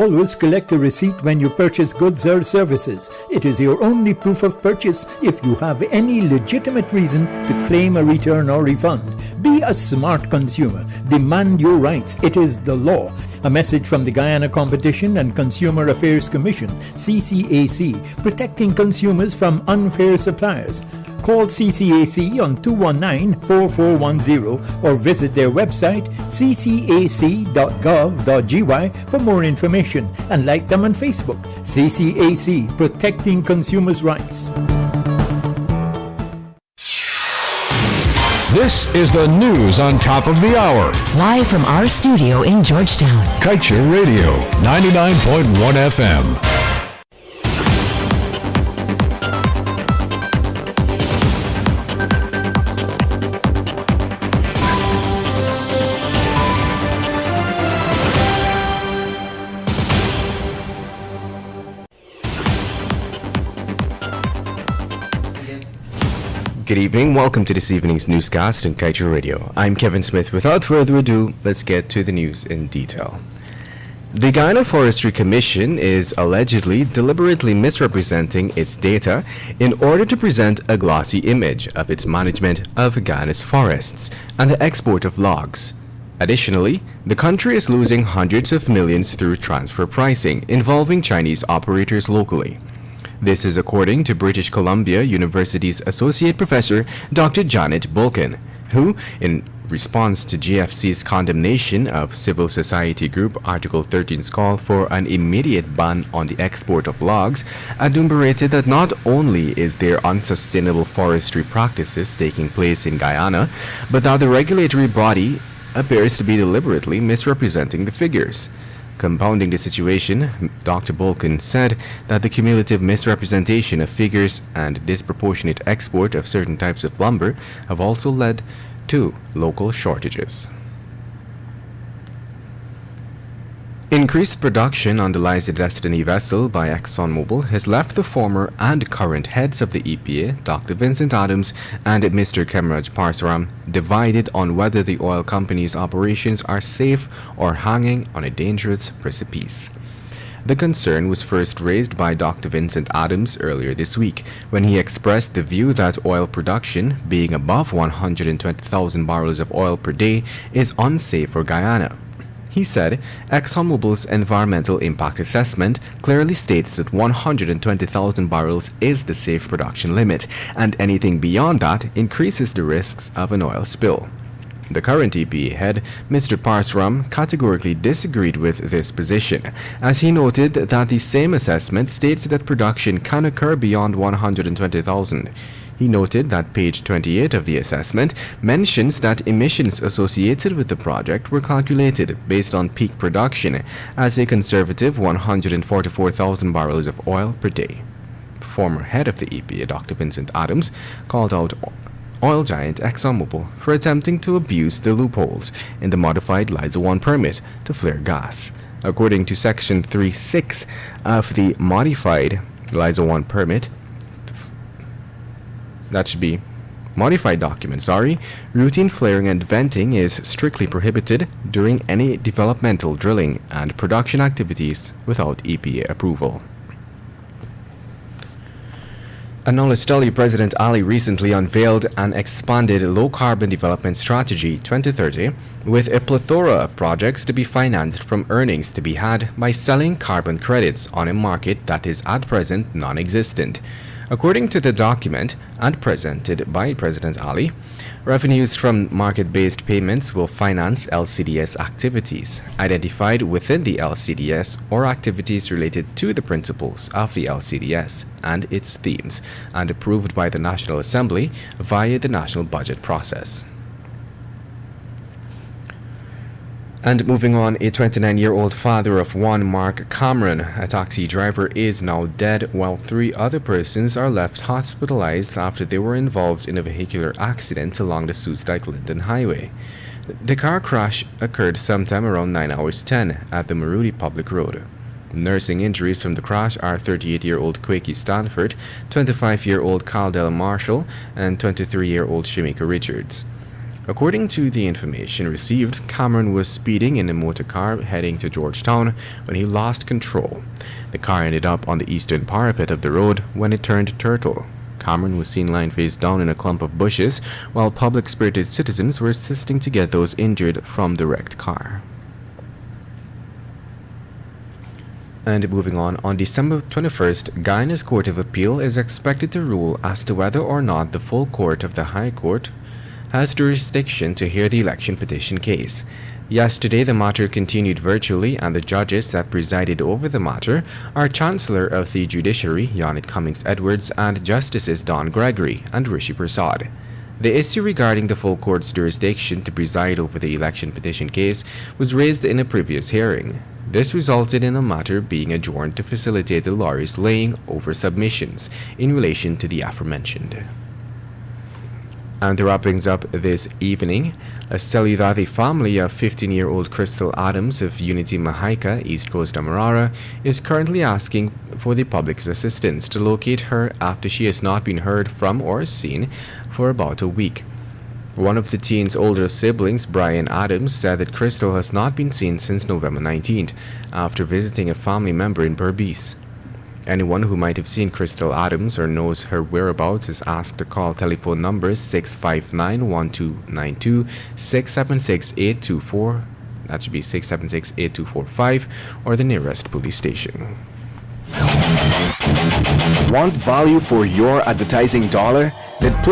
Always collect a receipt when you purchase goods or services. It is your only proof of purchase if you have any legitimate reason to claim a return or refund. Be a smart consumer. Demand your rights. It is the law. A message from the Guyana Competition and Consumer Affairs Commission, CCAC, protecting consumers from unfair suppliers. Call CCAC on 219-4410 or visit their website ccac.gov.gy for more information and like them on Facebook. CCAC, protecting consumers' rights. This is the news on top of the hour. Live from our studio in Georgetown. Kaieteur Radio, 99.1 FM. Good evening, welcome to this evening's newscast on Kaieteur Radio. I'm Kevin Smith. Without further ado, let's get to the news in detail. The Guyana Forestry Commission is allegedly deliberately misrepresenting its data in order to present a glossy image of its management of Guyana's forests and the export of logs. Additionally, the country is losing hundreds of millions through transfer pricing involving Chinese operators locally. This is according to British Columbia University's Associate Professor Dr. Janet Bulkin, who, in response to GFC's condemnation of civil society group Article 13's call for an immediate ban on the export of logs, adumbrated that not only is there unsustainable forestry practices taking place in Guyana, but that the regulatory body appears to be deliberately misrepresenting the figures. Compounding the situation, Dr. Bulkin said that the cumulative misrepresentation of figures and disproportionate export of certain types of lumber have also led to local shortages. Increased production on the Liza Destiny vessel by ExxonMobil has left the former and current heads of the EPA, Dr. Vincent Adams and Mr. Kemraj Parsaram, divided on whether the oil company's operations are safe or hanging on a dangerous precipice. The concern was first raised by Dr. Vincent Adams earlier this week when he expressed the view that oil production, being above 120,000 barrels of oil per day, is unsafe for Guyana. He said ExxonMobil's environmental impact assessment clearly states that 120,000 barrels is the safe production limit, and anything beyond that increases the risks of an oil spill. The current EPA head, Mr. Parsaram, categorically disagreed with this position, as he noted that the same assessment states that production can occur beyond 120,000. He noted that page 28 of the assessment mentions that emissions associated with the project were calculated based on peak production as a conservative 144,000 barrels of oil per day. Former head of the EPA, Dr. Vincent Adams, called out oil giant ExxonMobil for attempting to abuse the loopholes in the modified Liza 1 permit to flare gas. According to Section 3.6 of the modified Liza 1 permit, that should be modified document, routine flaring and venting is strictly prohibited during any developmental drilling and production activities without EPA approval. And now let's tell you, President Ali recently unveiled an expanded low-carbon development strategy 2030 with a plethora of projects to be financed from earnings to be had by selling carbon credits on a market that is at present non-existent. According to the document, and presented by President Ali, revenues from market-based payments will finance LCDS activities identified within the LCDS or activities related to the principles of the LCDS and its themes, and approved by the National Assembly via the national budget process. And moving on, a 29-year-old father of one, Mark Cameron, a taxi driver, is now dead, while 3 other persons are left hospitalized after they were involved in a vehicular accident along the Soos-Dyke-Linden Highway. The car crash occurred sometime around 9:10 at the Marudi Public Road. Nursing injuries from the crash are 38-year-old Quakey Stanford, 25-year-old Caldell Marshall, and 23-year-old Shimika Richards. According to the information received, Cameron was speeding in a motor car heading to Georgetown when he lost control. The car ended up on the eastern parapet of the road when it turned turtle. Cameron was seen lying face down in a clump of bushes, while public-spirited citizens were assisting to get those injured from the wrecked car. And moving on December 21st, Guyana's Court of Appeal is expected to rule as to whether or not the full court of the High Court has jurisdiction to hear the election petition case. Yesterday, the matter continued virtually, and the judges that presided over the matter are Chancellor of the Judiciary, Yanit Cummings Edwards, and Justices Don Gregory and Rishi Prasad. The issue regarding the full court's jurisdiction to preside over the election petition case was raised in a previous hearing. This resulted in the matter being adjourned to facilitate the lawyers laying over submissions in relation to the aforementioned. And to wrap things up this evening, let's tell you that the family of 15-year-old Crystal Adams of Unity Mahaica, East Coast Demerara, is currently asking for the public's assistance to locate her after she has not been heard from or seen for about a week. One of the teen's older siblings, Brian Adams, said that Crystal has not been seen since November 19th, after visiting a family member in Berbice. Anyone who might have seen Crystal Adams or knows her whereabouts is asked to call telephone numbers 659-1292, 676-824, that should be 676-8245, or the nearest police station. Want value for your advertising dollar? Then play